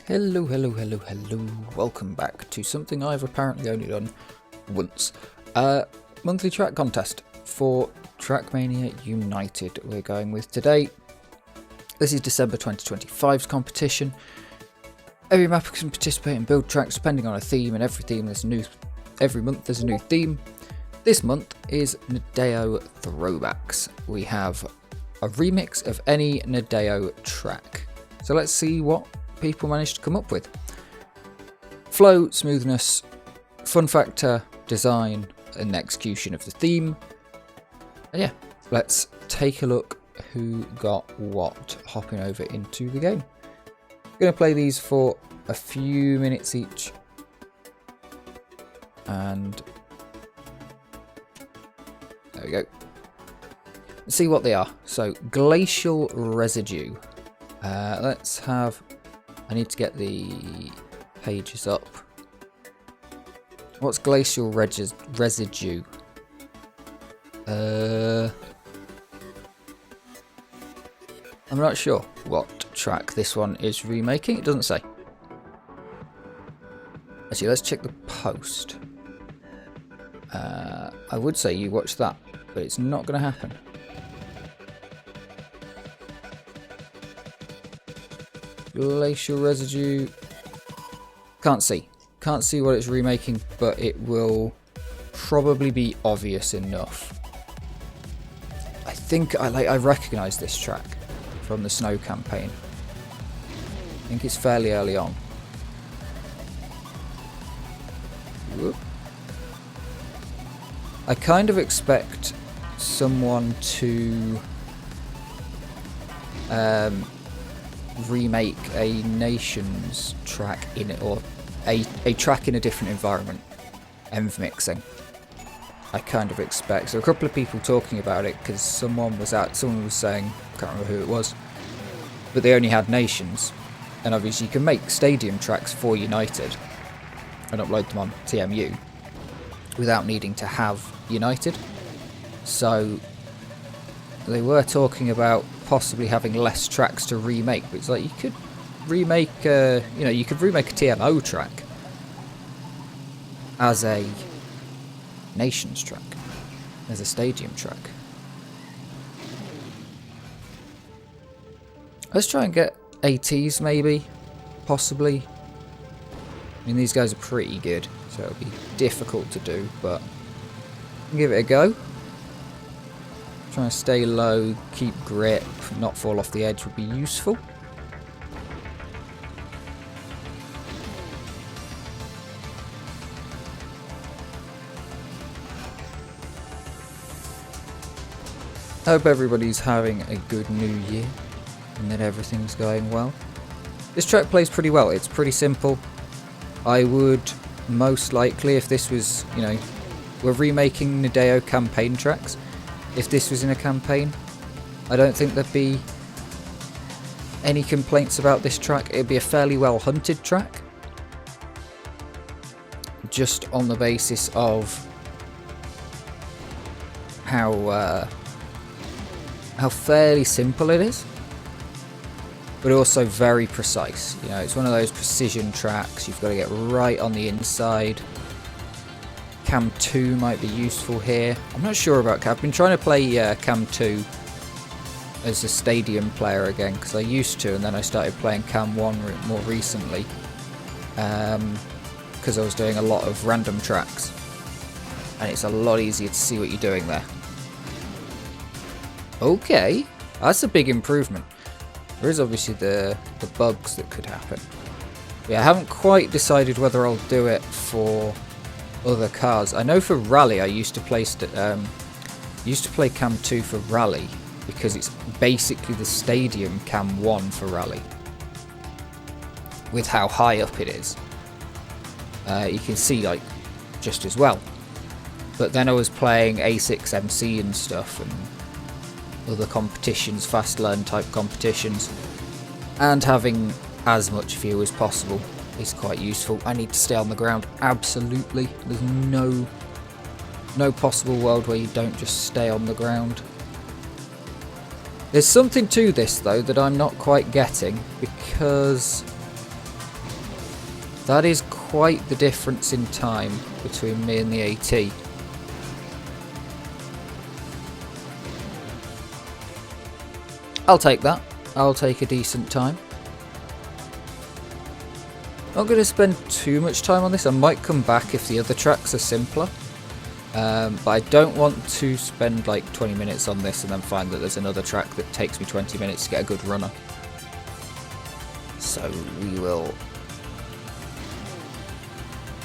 Hello, hello, hello, hello. Welcome back to something I've apparently only done once. Monthly track contest for Trackmania United we're going with today. This is December 2025's competition. Every map can participate and build tracks depending on a theme, and every month there's a new theme. This month is Nadeo Throwbacks. We have a remix of any Nadeo track. So let's see what people managed to come up with. Flow, smoothness, fun factor, design, and execution of the theme. And yeah, let's take a look who got what, hopping over into the game. I'm going to play these for a few minutes each. And there we go. Let's see what they are. So, glacial residue. Let's have... I need to get the pages up. What's glacial residue? I'm not sure what track this one is remaking. It doesn't say. Actually, let's check the post. I would say you watch that, but it's not going to happen. Glacial residue. Can't see what it's remaking, but it will probably be obvious enough. I think I recognise this track from the snow campaign. I think it's fairly early on. Whoop. I kind of expect someone to remake a Nations track in it, or a track in a different environment. Env mixing. I kind of expect. So a couple of people talking about it, because someone was saying, I can't remember who it was, but they only had Nations, and obviously you can make stadium tracks for United and upload them on TMU without needing to have United. So they were talking about possibly having less tracks to remake, but it's like you could remake a TMO track as a Nations track, as a stadium track. Let's try and get ATs maybe, possibly. I mean, these guys are pretty good, so it'll be difficult to do, but give it a go. Trying to stay low, keep grip, not fall off the edge would be useful. I hope everybody's having a good new year and that everything's going well. This track plays pretty well. It's pretty simple. I would most likely, if this was, we're remaking Nadeo campaign tracks. If this was in a campaign, I don't think there'd be any complaints about this track. It'd be a fairly well hunted track, just on the basis of how fairly simple it is, but also very precise. It's one of those precision tracks. You've got to get right on the inside. Cam 2 might be useful here. I'm not sure about Cam. I've been trying to play Cam 2 as a stadium player again, because I used to, and then I started playing Cam 1 more recently, because I was doing a lot of random tracks, and it's a lot easier to see what you're doing there. Okay, that's a big improvement. There is obviously the bugs that could happen. Yeah, I haven't quite decided whether I'll do it for other cars. I know for Rally I used to play Cam 2 for Rally, because it's basically the stadium Cam 1 for Rally, with how high up it is. You can see just as well. But then I was playing A6MC and stuff, and other competitions, fast learn type competitions, and having as much view as possible is quite useful. I need to stay on the ground, absolutely. There's no possible world where you don't just stay on the ground. There's something to this though that I'm not quite getting, because That is quite the difference in time between me and the AT. I'll take that. I'll take a decent time. Not going to spend too much time on this. I might come back if the other tracks are simpler. But I don't want to spend like 20 minutes on this and then find that there's another track that takes me 20 minutes to get a good runner. So we will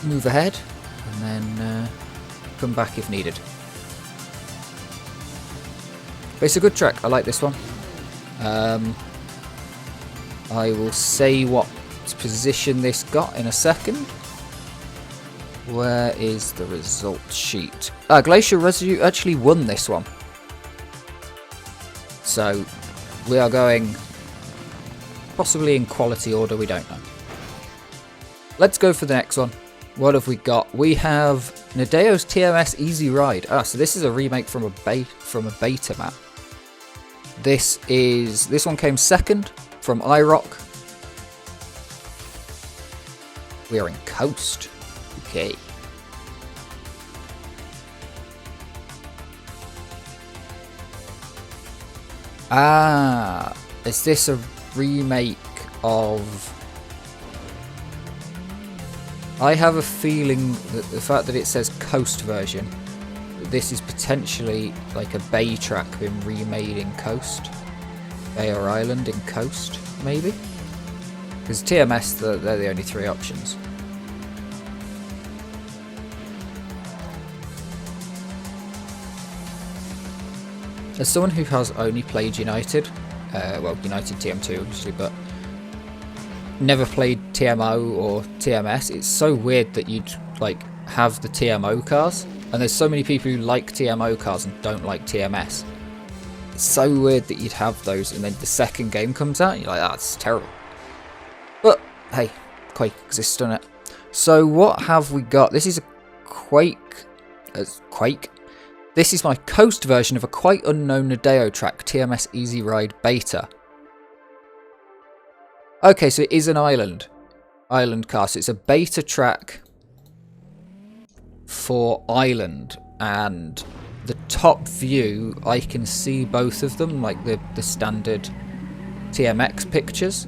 move ahead and then come back if needed. But it's a good track. I like this one. I will say what position this got in a second. Where is the result sheet? Glacier Residue actually won this one. So we are going possibly in quality order, we don't know. Let's go for the next one. What have we got? We have Nadeo's TMS Easy Ride. So this is a remake from a beta map. This one came second from iRock. We are in Coast. Okay. Is this a remake of... I have a feeling that the fact that it says Coast version, this is potentially like a Bay track being remade in Coast. Bay or Island in Coast, maybe? Because TMS, they're the only three options. As someone who has only played United, well, United TM2 obviously, but never played TMO or TMS, it's so weird that you'd like have the TMO cars, and there's so many people who like TMO cars and don't like TMS. It's so weird that you'd have those, and then the second game comes out, and you're like, that's terrible. But hey, Quake exists, doesn't it? So what have we got? This is a Quake. This is my Coast version of a quite unknown Nadeo track, TMS Easy Ride Beta. Okay, so it is an island car. So it's a beta track for Island, and the top view, I can see both of them, like the standard TMX pictures,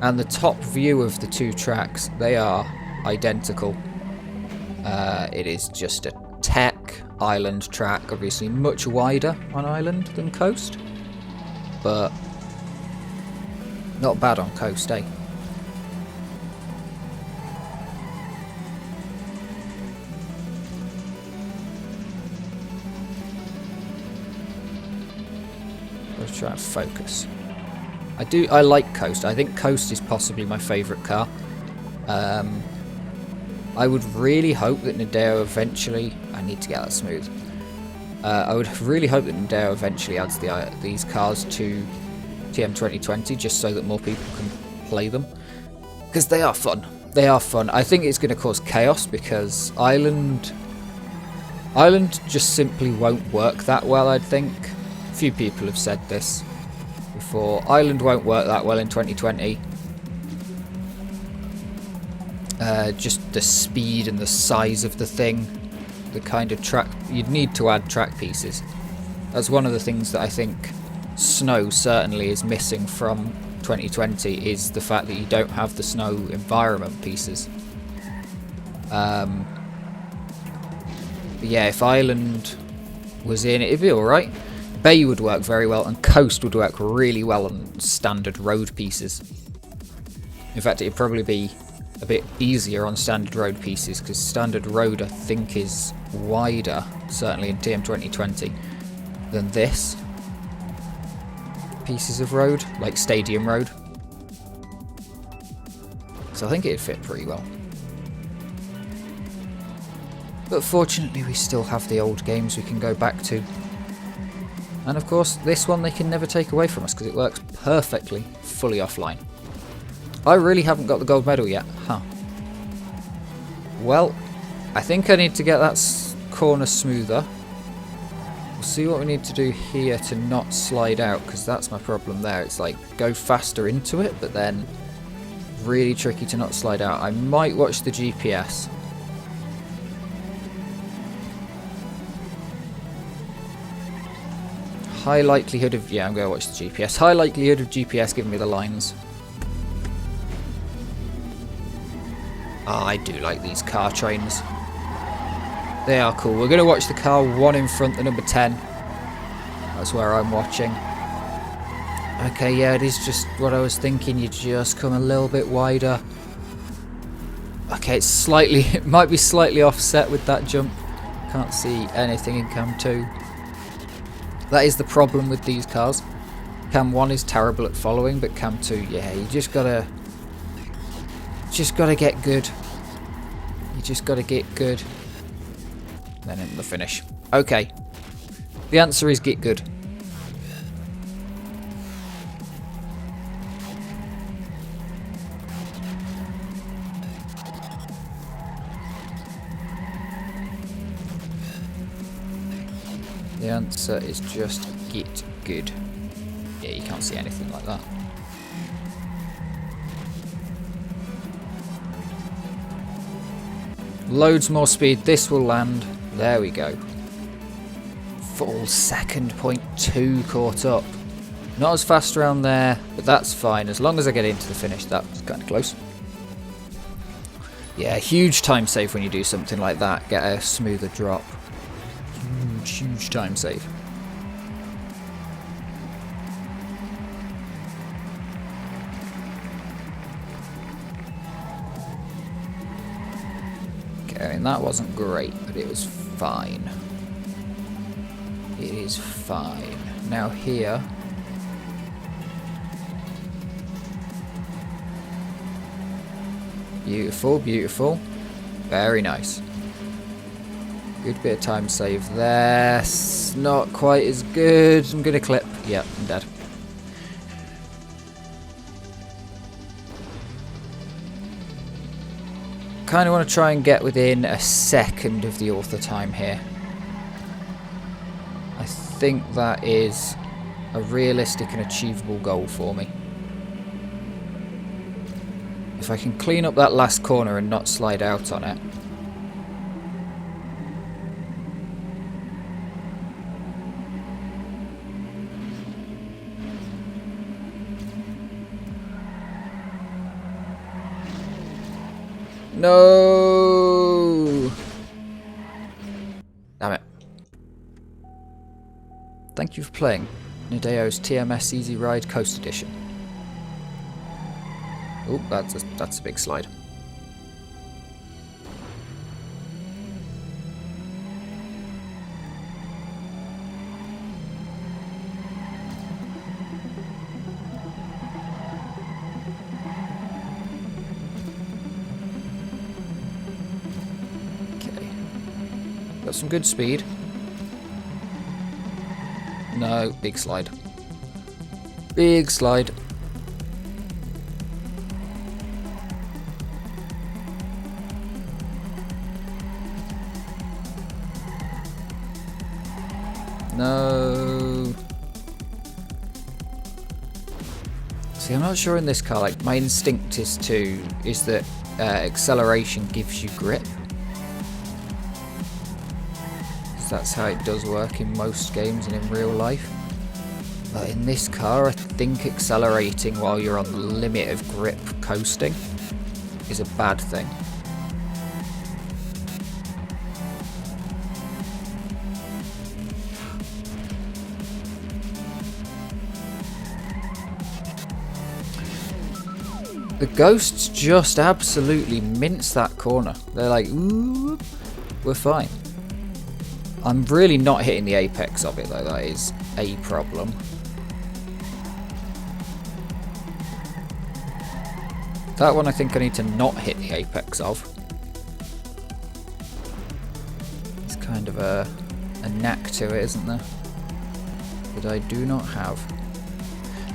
and the top view of the two tracks, they are identical. It is just a tech Island track, obviously much wider on Island than Coast, but not bad on Coast, eh? Let's try and focus. I like Coast. I think Coast is possibly my favourite car. I would really hope that Nadeo eventually... I need to get that smooth. I would really hope that Nadeo eventually adds these cars to TM 2020, just so that more people can play them. Because they are fun. They are fun. I think it's going to cause chaos because Island just simply won't work that well, I think. A few people have said this before. Island won't work that well in 2020. Just the speed and the size of the thing, the kind of track, you'd need to add track pieces. That's one of the things that I think snow certainly is missing from 2020, is the fact that you don't have the snow environment pieces. But yeah, if Island was in it, it'd be alright. Bay would work very well, and Coast would work really well on standard road pieces. In fact, it'd probably be a bit easier on standard road pieces, because standard road I think is wider, certainly in TM 2020, than this pieces of road, like stadium road. So I think it'd fit pretty well. But fortunately we still have the old games we can go back to. And of course this one they can never take away from us, because it works perfectly fully offline. I really haven't got the gold medal yet, huh? Well, I think I need to get that corner smoother. We'll see what we need to do here to not slide out, because that's my problem there. It's like, go faster into it, but then really tricky to not slide out. I might watch the GPS. High likelihood of... yeah, I'm going to watch the GPS. High likelihood of GPS giving me the lines. Ah, I do like these car trains. They are cool. We're going to watch the car one in front, the number 10. That's where I'm watching. Okay, yeah, it is just what I was thinking. You just come a little bit wider. Okay, it's slightly... it might be slightly offset with that jump. Can't see anything in cam 2. That is the problem with these cars. Cam 1 is terrible at following, but cam 2, yeah, you just gotta get good. You just gotta get good. Then in the finish. Okay. The answer is get good. The answer is just get good. Yeah, you can't see anything like that. Loads more speed. This will land. There we go. Full second, 0.2 caught up. Not as fast around there, but that's fine. As long as I get into the finish, that's kind of close. Yeah, huge time save when you do something like that. Get a smoother drop. Huge time save. Okay, and that wasn't great, but it was fine. It is fine. Now here... beautiful, beautiful. Very nice. Good bit of time save there. Not quite as good. I'm going to clip. Yep, I'm dead. Kind of want to try and get within a second of the author time here. I think that is a realistic and achievable goal for me. If I can clean up that last corner and not slide out on it. No! Damn it. Thank you for playing Nadeo's TMS Easy Ride Coast Edition. Oh, that's a big slide. Got some good speed. No, big slide. Big slide. No. See, I'm not sure in this car. Like, my instinct is that acceleration gives you grip. That's how it does work in most games and in real life. But in this car, I think accelerating while you're on the limit of grip coasting is a bad thing. The ghosts just absolutely mince that corner. They're like, ooh, we're fine. I'm really not hitting the apex of it though, that is a problem. That one I think I need to not hit the apex of. It's kind of a knack to it, isn't there? That I do not have.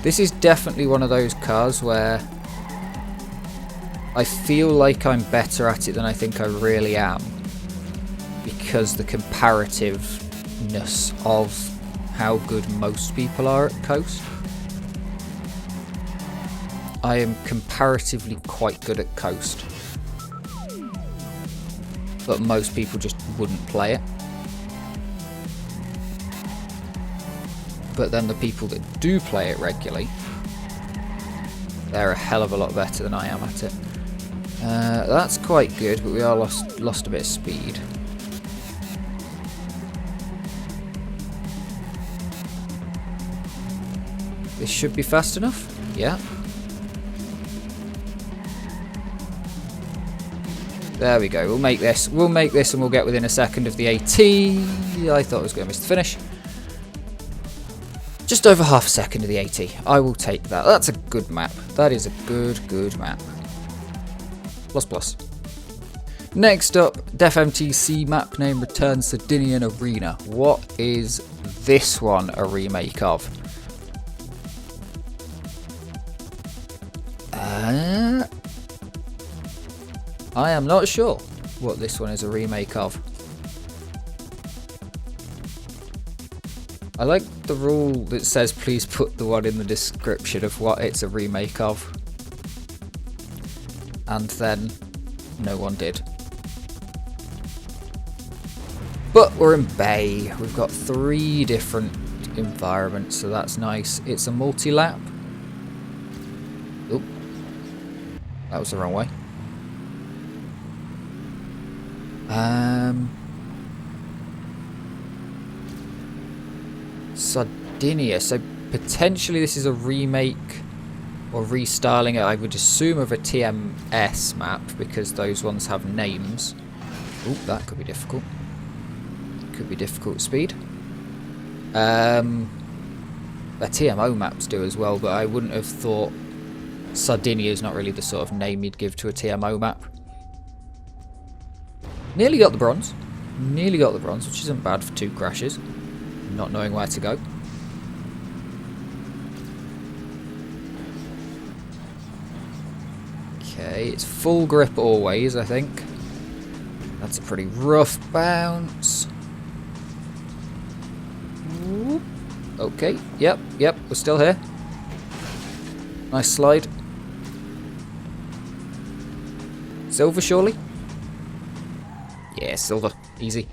This is definitely one of those cars where I feel like I'm better at it than I think I really am. Because the comparativeness of how good most people are at coast. I am comparatively quite good at coast. But most people just wouldn't play it. But then the people that do play it regularly, they're a hell of a lot better than I am at it. That's quite good, but we are lost a bit of speed. This should be fast enough. Yeah. There we go. We'll make this. We'll make this and we'll get within a second of the AT. I thought I was going to miss the finish. Just over half a second of the AT. I will take that. That's a good map. That is a good map. Plus. Next up, Def MTC map name Return Sardinian Arena. What is this one a remake of? I am not sure what this one is a remake of. I like the rule that says please put the one in the description of what it's a remake of. And then no one did. But we're in Bay. We've got 3 different environments, so that's nice. It's a multi-lap. Oop. That was the wrong way. Sardinia. So potentially this is a remake or restyling it, I would assume, of a TMS map because those ones have names. Oop, that could be difficult. Could be difficult speed. The TMO maps do as well, but I wouldn't have thought Sardinia is not really the sort of name you'd give to a TMO map. Nearly got the bronze. Nearly got the bronze, which isn't bad for 2 crashes. Not knowing where to go. Okay, it's full grip always, I think. That's a pretty rough bounce. Whoop. Okay, yep, we're still here. Nice slide. Silver, surely? Yeah, silver. Easy.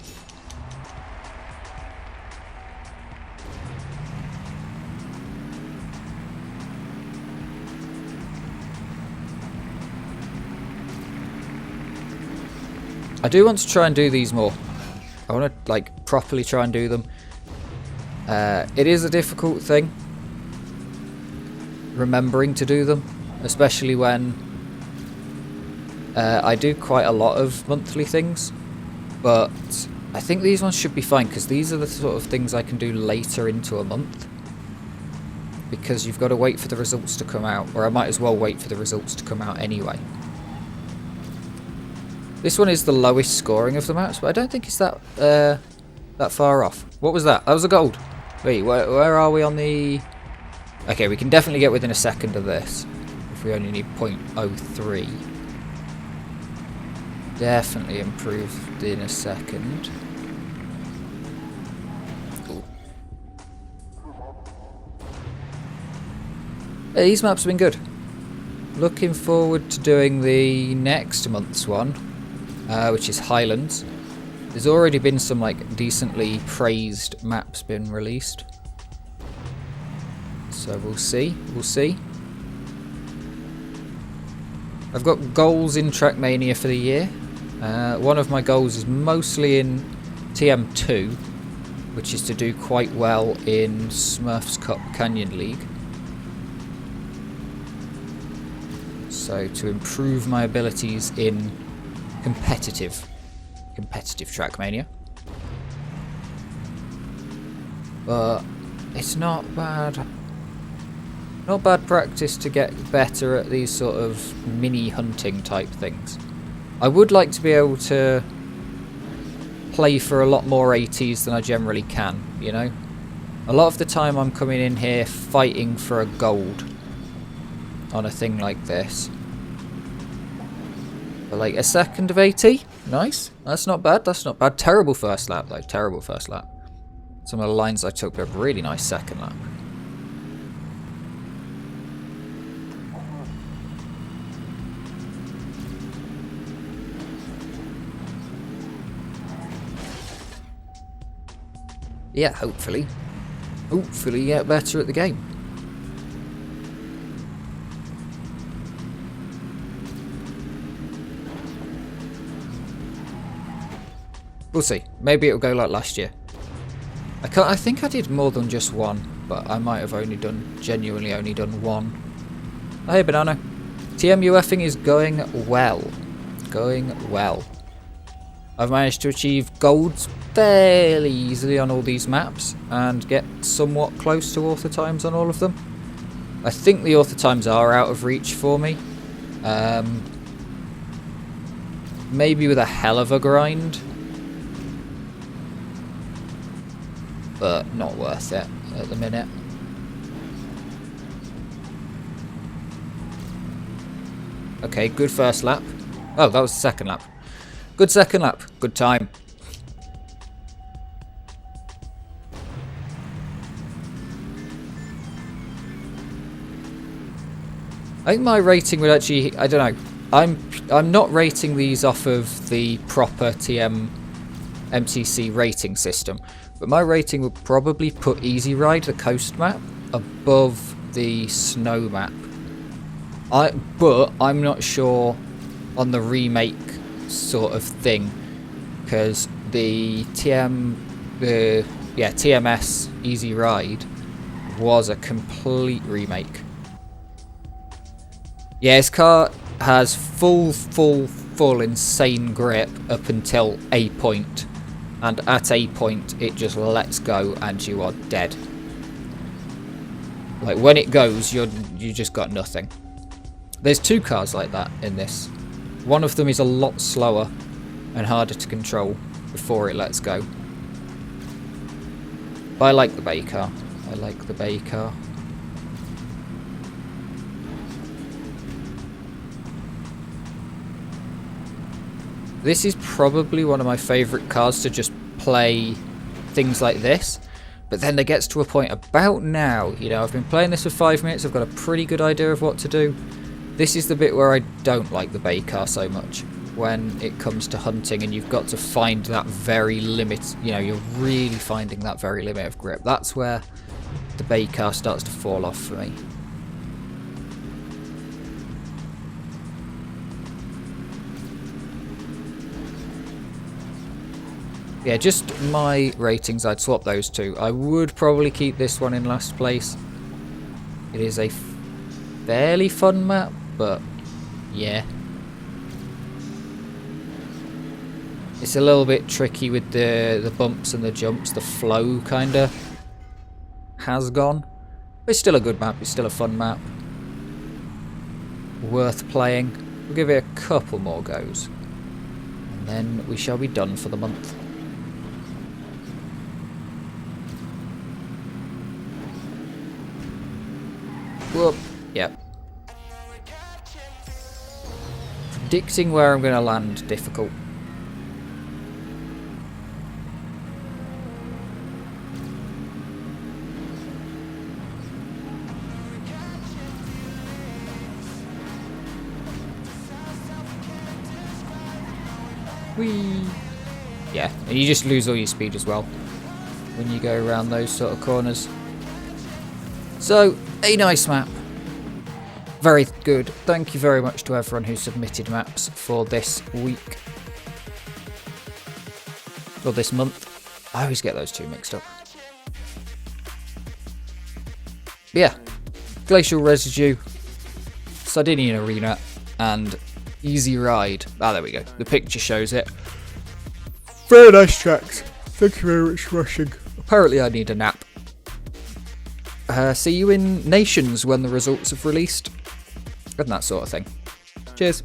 I do want to try and do these more. I want to like properly try and do them. It is a difficult thing remembering to do them, especially when I do quite a lot of monthly things, but I think these ones should be fine because these are the sort of things I can do later into a month, because you've got to wait for the results to come out, or I might as well wait for the results to come out anyway. This one is the lowest scoring of the maps, but I don't think it's that that far off. What was that? That was a gold. Wait, where are we on the... Okay, we can definitely get within a second of this if we only need 0.03. Definitely improved in a second. Ooh. These maps have been good. Looking forward to doing the next month's one, which is Highlands. There's already been some like decently praised maps been released. So we'll see. I've got goals in Trackmania for the year. One of my goals is mostly in TM2, which is to do quite well in Smurfs Cup Canyon League. So to improve my abilities in competitive Trackmania. But it's not bad. Not bad practice to get better at these sort of mini hunting type things. I would like to be able to play for a lot more ATs than I generally can, you know? A lot of the time I'm coming in here fighting for a gold on a thing like this. But like a second of AT? Nice. That's not bad, Terrible first lap though, terrible first lap. Some of the lines I took, but a really nice second lap. Yeah, hopefully get better at the game. We'll see. Maybe it'll go like last year. I think I did more than just one, but I might have genuinely only done one. Oh, hey, Banana. TMUFing is going well. I've managed to achieve golds fairly easily on all these maps and get somewhat close to author times on all of them. I think the author times are out of reach for me. Maybe with a hell of a grind, but not worth it at the minute. Okay, good first lap. Oh, that was the second lap. Good second lap. Good time. I think my rating would actually, I don't know. I'm not rating these off of the proper MTC rating system, but my rating would probably put Easy Ride, the coast map, above the snow map. But I'm not sure on the remake sort of thing, because the TMS Easy Ride was a complete remake. Yeah, his car has full insane grip up until a point, and at a point it just lets go and you are dead. Like when it goes, you just got nothing. There's two cars like that in this. One of them is a lot slower and harder to control before it lets go. But I like the Bay car. This is probably one of my favourite cars to just play things like this. But then there gets to a point about now, you know, I've been playing this for 5 minutes, I've got a pretty good idea of what to do. This is the bit where I don't like the Bay car so much, when it comes to hunting and you've got to find that very limit, you know, you're really finding that very limit of grip. That's where the Bay car starts to fall off for me. Yeah, just my ratings, I'd swap those two. I would probably keep this one in last place. It is a fairly fun map, but yeah. It's a little bit tricky with the bumps and the jumps. The flow kinda has gone. But it's still a good map, it's still a fun map. Worth playing. We'll give it a couple more goes. And then we shall be done for the month. Whoop. Yep. Predicting where I'm going to land, difficult. Whee! Yeah, and you just lose all your speed as well when you go around those sort of corners. So, a nice map. Very good. Thank you very much to everyone who submitted maps for this week. Or this month. I always get those two mixed up. But yeah. Glacial Residue, Sardinian Arena, and Easy Ride. Ah, there we go. The picture shows it. Very nice tracks. Thank you very much for watching. Apparently I need a nap. See you in Nations when the results have released. And that sort of thing. Cheers.